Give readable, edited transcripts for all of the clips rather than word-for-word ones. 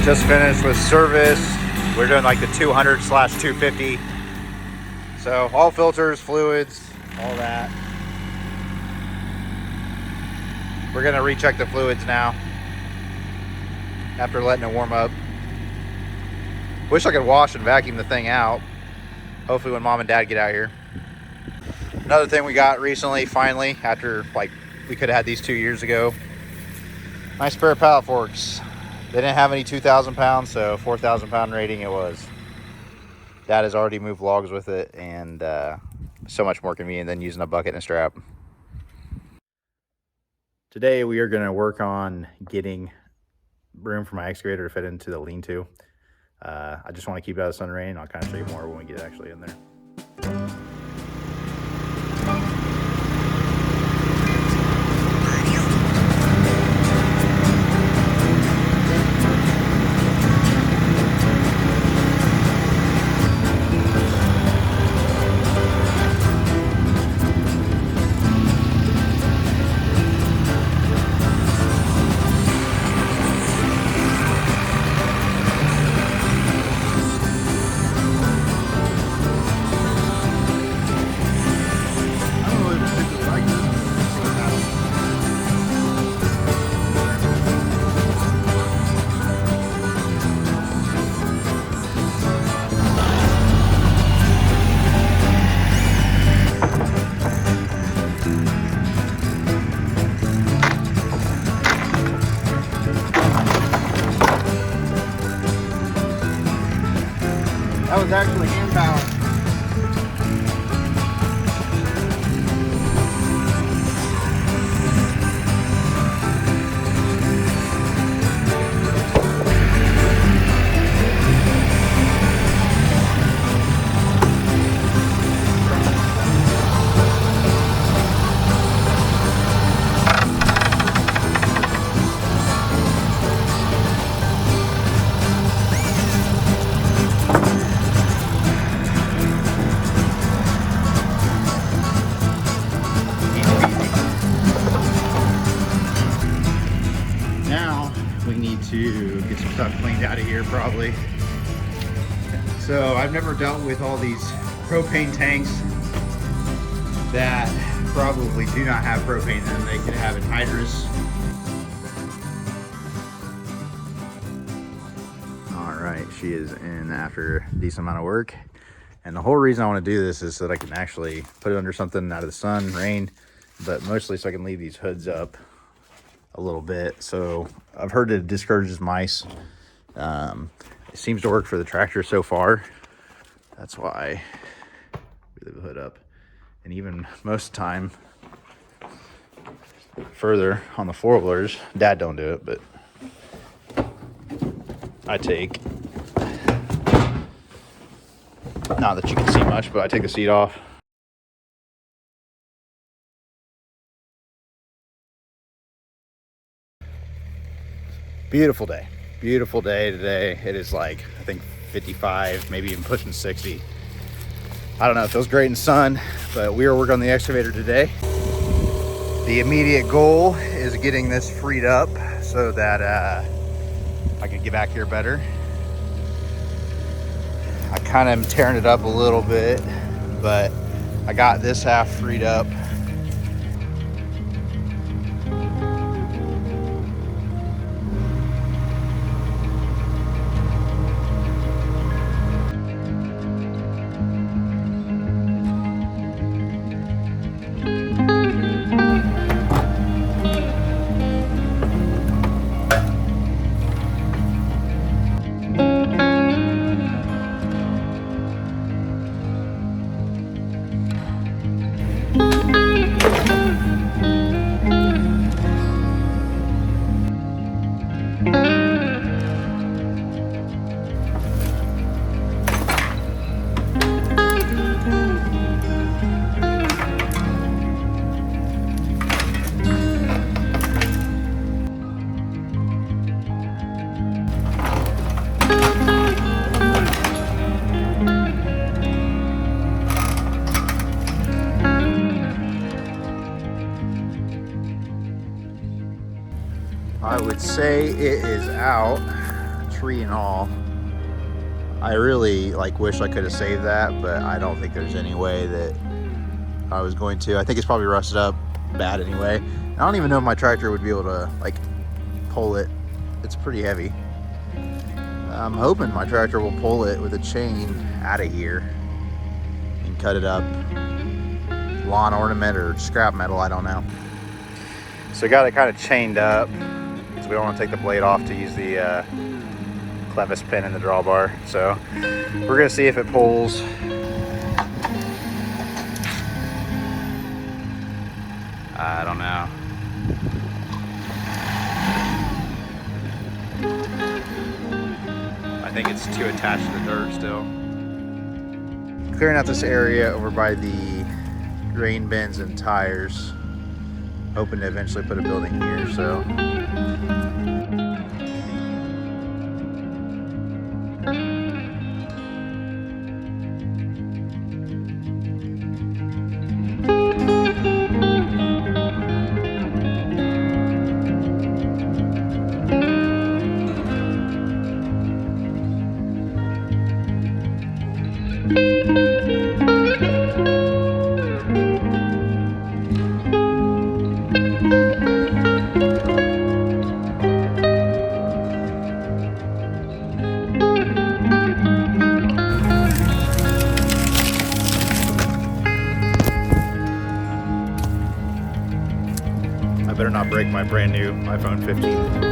Just finished with service. We're doing like the 200/250. So all filters, fluids, all that. We're gonna recheck the fluids now after letting it warm up. Wish I could wash and vacuum the thing out. Hopefully when mom and dad get out here. Another thing we got recently, finally, after like we could have had these 2 years ago. Nice pair of pallet forks. They didn't have any 2,000 pounds, so 4,000 pound rating it was. Dad has already moved logs with it, and so much more convenient than using a bucket and a strap. Today we are going to work on getting room for my excavator to fit into the lean-to. I just want to keep it out of the sun and rain. I'll kind of show you more when we get actually in there. That was actually hand balanced. To get some stuff cleaned out of here probably. So I've never dealt with all these propane tanks that probably do not have propane in them. They could have anhydrous. All right, she is in after a decent amount of work. And the whole reason I want to do this is so that I can actually put it under something out of the sun, rain, but mostly so I can leave these hoods up a little bit. So I've heard it discourages mice. It seems to work for the tractor so far. That's why we leave the hood up. And even most of the time further on the four-wheelers, Dad don't do it, but I take, not that you can see much, but I take the seat off. Beautiful day today. It is like, I think 55, maybe even pushing 60. I don't know, it feels great in the sun, but we are working on the excavator today. The immediate goal is getting this freed up so that I can get back here better. I kind of am tearing it up a little bit, but I got this half freed up. I would say it is out. tree and all. I really like wish I could have saved that, but I don't think there's any way that I was going to. I think it's probably rusted up bad anyway. I don't even know if my tractor would be able to like pull it. It's pretty heavy. I'm hoping my tractor will pull it with a chain out of here and cut it up. Lawn ornament or scrap metal, I don't know. So I got it kind of chained up because we don't want to take the blade off to use the clevis pin in the drawbar. So we're gonna see if it pulls. I don't know. I think it's too attached to the dirt still. Clearing out this area over by the grain bins and tires. Hoping to eventually put a building here, so. I better not break my brand new iPhone 15.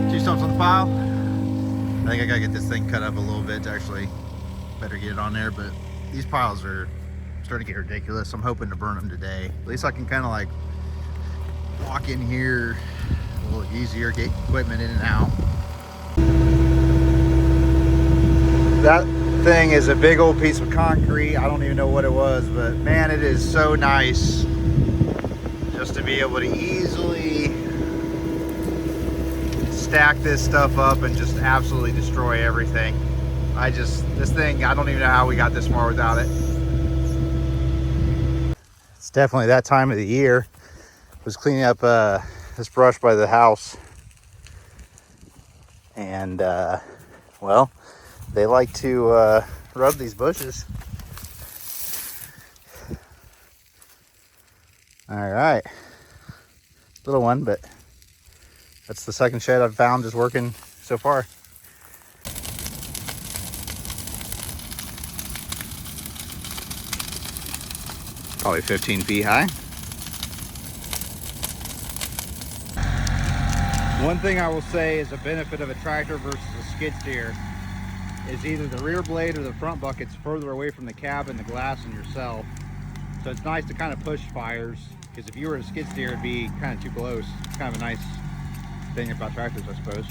Two stumps on the pile. I think I gotta get this thing cut up a little bit to actually better get it on there, but these piles are starting to get ridiculous. I'm hoping to burn them today. At least I can kind of like walk in here a little easier, get equipment in and out. That thing is a big old piece of concrete. I don't even know what it was, but man, it is so nice just to be able to easily stack this stuff up and just absolutely destroy everything. This thing, I don't even know how we got this far without it. It's definitely that time of the year. I was cleaning up this brush by the house, and well, they like to rub these bushes. All right, little one, but that's the second shed I've found is working so far. Probably 15 feet high. One thing I will say is a benefit of a tractor versus a skid steer is either the rear blade or the front bucket's further away from the cab and the glass and yourself. So it's nice to kind of push fires, because if you were a skid steer, it'd be kind of too close. It's kind of a nice thing about tractors, I suppose.